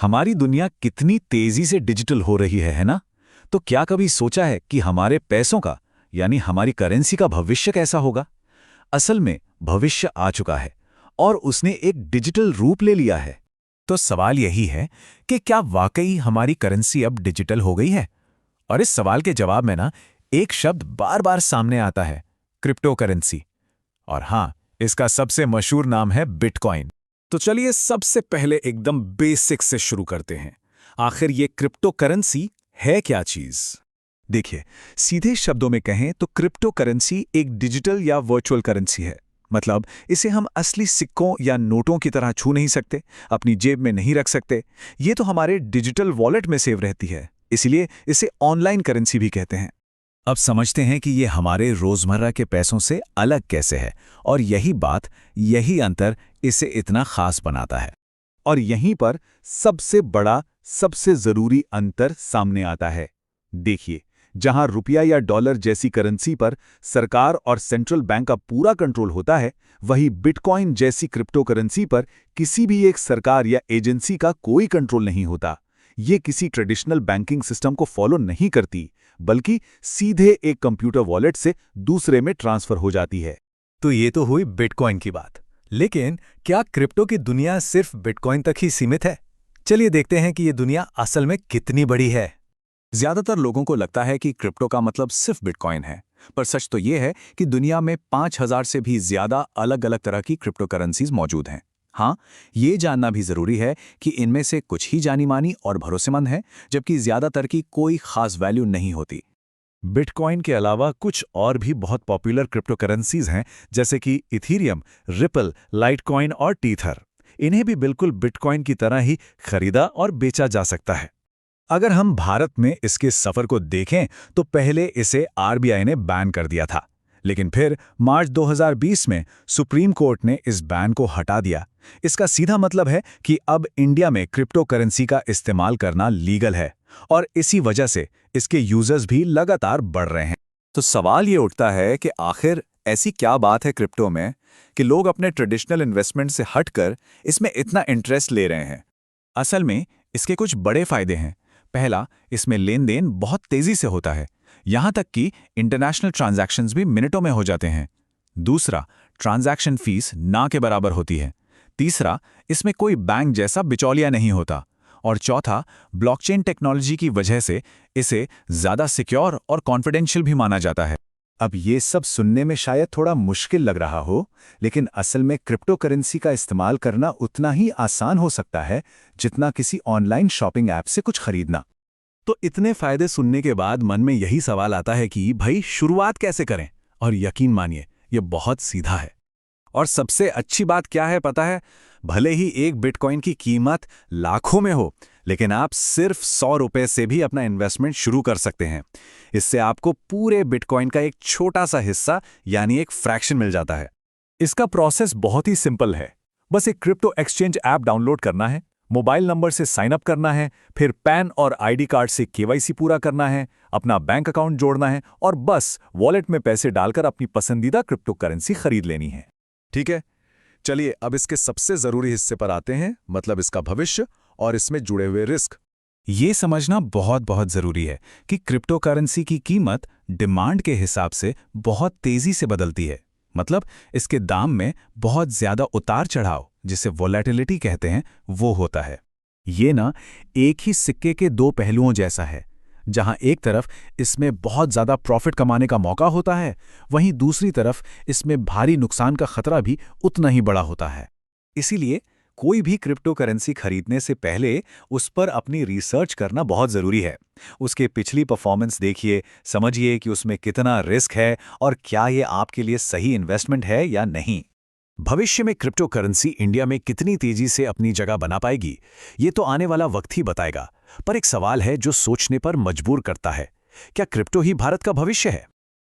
हमारी दुनिया कितनी तेजी से डिजिटल हो रही है ना? तो क्या कभी सोचा है कि हमारे पैसों का यानी हमारी करेंसी का भविष्य कैसा होगा? असल में भविष्य आ चुका है और उसने एक डिजिटल रूप ले लिया है। तो सवाल यही है कि क्या वाकई हमारी करेंसी अब डिजिटल हो गई है? और इस सवाल के जवाब में ना एक शब्द बार बार सामने आता है, क्रिप्टो करेंसी। और हाँ, इसका सबसे मशहूर नाम है बिटकॉइन। तो चलिए सबसे पहले एकदम बेसिक से शुरू करते हैं। आखिर ये क्रिप्टो करेंसी है क्या चीज? देखिए, सीधे शब्दों में कहें तो क्रिप्टो करेंसी एक डिजिटल या वर्चुअल करेंसी है। मतलब इसे हम असली सिक्कों या नोटों की तरह छू नहीं सकते, अपनी जेब में नहीं रख सकते। ये तो हमारे डिजिटल वॉलेट में सेव रहती है, इसलिए इसे ऑनलाइन करेंसी भी कहते हैं। अब समझते हैं कि ये हमारे रोजमर्रा के पैसों से अलग कैसे है, और यही अंतर इसे इतना खास बनाता है। और यहीं पर सबसे बड़ा, सबसे जरूरी अंतर सामने आता है। देखिए, जहां रुपया या डॉलर जैसी करेंसी पर सरकार और सेंट्रल बैंक का पूरा कंट्रोल होता है, वहीं बिटकॉइन जैसी क्रिप्टो करेंसी पर किसी भी एक सरकार या एजेंसी का कोई कंट्रोल नहीं होता। ये किसी ट्रेडिशनल बैंकिंग सिस्टम को फॉलो नहीं करती, बल्कि सीधे एक कंप्यूटर वॉलेट से दूसरे में ट्रांसफर हो जाती है। तो ये तो हुई बिटकॉइन की बात। लेकिन क्या क्रिप्टो की दुनिया सिर्फ बिटकॉइन तक ही सीमित है? चलिए देखते हैं कि ये दुनिया असल में कितनी बड़ी है। ज्यादातर लोगों को लगता है कि क्रिप्टो का मतलब सिर्फ बिटकॉइन है, पर सच तो ये है कि दुनिया में 5000 से भी ज्यादा अलग अलग तरह की क्रिप्टो करेंसीज मौजूद हैं। हाँ, ये जानना भी जरूरी है कि इनमें से कुछ ही जानी मानी और भरोसेमंद हैं, जबकि ज्यादातर की कोई खास वैल्यू नहीं होती। बिटकॉइन के अलावा कुछ और भी बहुत पॉपुलर क्रिप्टो करेंसीज हैं, जैसे कि इथीरियम, रिपल, लाइटकॉइन और टीथर। इन्हें भी बिल्कुल बिटकॉइन की तरह ही खरीदा और बेचा जा सकता है। अगर हम भारत में इसके सफर को देखें तो पहले इसे आरबीआई ने बैन कर दिया था, लेकिन फिर मार्च 2020 में सुप्रीम कोर्ट ने इस बैन को हटा दिया। इसका सीधा मतलब है कि अब इंडिया में क्रिप्टो करेंसी का इस्तेमाल करना लीगल है, और इसी वजह से इसके यूजर्स भी लगातार बढ़ रहे हैं। तो सवाल ये उठता है कि आखिर ऐसी क्या बात है क्रिप्टो में कि लोग अपने ट्रेडिशनल इन्वेस्टमेंट से हटकर इसमें इतना इंटरेस्ट ले रहे हैं? असल में इसके कुछ बड़े फायदे हैं। पहला, इसमें लेन देन बहुत तेजी से होता है, यहां तक कि इंटरनेशनल ट्रांजैक्शंस भी मिनटों में हो जाते हैं। दूसरा, ट्रांजैक्शन फीस ना के बराबर होती है। तीसरा, इसमें कोई बैंक जैसा बिचौलिया नहीं होता। और चौथा, ब्लॉकचेन टेक्नोलॉजी की वजह से इसे ज्यादा सिक्योर और कॉन्फिडेंशियल भी माना जाता है। अब ये सब सुनने में शायद थोड़ा मुश्किल लग रहा हो, लेकिन असल में क्रिप्टो करेंसी का इस्तेमाल करना उतना ही आसान हो सकता है जितना किसी ऑनलाइन शॉपिंग ऐप से कुछ खरीदना। तो इतने फायदे सुनने के बाद मन में यही सवाल आता है कि भाई शुरुआत कैसे करें? और यकीन मानिए, ये बहुत सीधा है। और सबसे अच्छी बात क्या है पता है? भले ही एक बिटकॉइन की कीमत लाखों में हो, लेकिन आप सिर्फ 100 रुपए से भी अपना इन्वेस्टमेंट शुरू कर सकते हैं। इससे आपको पूरे बिटकॉइन का एक छोटा सा हिस्सा यानी एक फ्रैक्शन मिल जाता है। इसका प्रोसेस बहुत ही सिंपल है। बस एक क्रिप्टो एक्सचेंज ऐप डाउनलोड करना है, मोबाइल नंबर से साइन अप करना है, फिर पैन और आईडी कार्ड से केवाईसी पूरा करना है, अपना बैंक अकाउंट जोड़ना है और बस वॉलेट में पैसे डालकर अपनी पसंदीदा क्रिप्टो करेंसी खरीद लेनी है। ठीक है, चलिए अब इसके सबसे जरूरी हिस्से पर आते हैं, मतलब इसका भविष्य और इसमें जुड़े हुए रिस्क। ये समझना बहुत बहुत जरूरी है कि क्रिप्टो करेंसी की कीमत डिमांड के हिसाब से बहुत तेजी से बदलती है। मतलब इसके दाम में बहुत ज्यादा उतार चढ़ाव, जिसे वोलेटिलिटी कहते हैं, वो होता है। ये ना एक ही सिक्के के दो पहलुओं जैसा है, जहां एक तरफ इसमें बहुत ज्यादा प्रॉफिट कमाने का मौका होता है, वहीं दूसरी तरफ इसमें भारी नुकसान का खतरा भी उतना ही बड़ा होता है। इसीलिए कोई भी क्रिप्टो करेंसी खरीदने से पहले उस पर अपनी रिसर्च करना बहुत जरूरी है। उसके पिछली परफॉर्मेंस देखिए, समझिए कि उसमें कितना रिस्क है और क्या ये आपके लिए सही इन्वेस्टमेंट है या नहीं। भविष्य में क्रिप्टो करेंसी इंडिया में कितनी तेजी से अपनी जगह बना पाएगी, ये तो आने वाला वक्त ही बताएगा। पर एक सवाल है जो सोचने पर मजबूर करता है, क्या क्रिप्टो ही भारत का भविष्य है?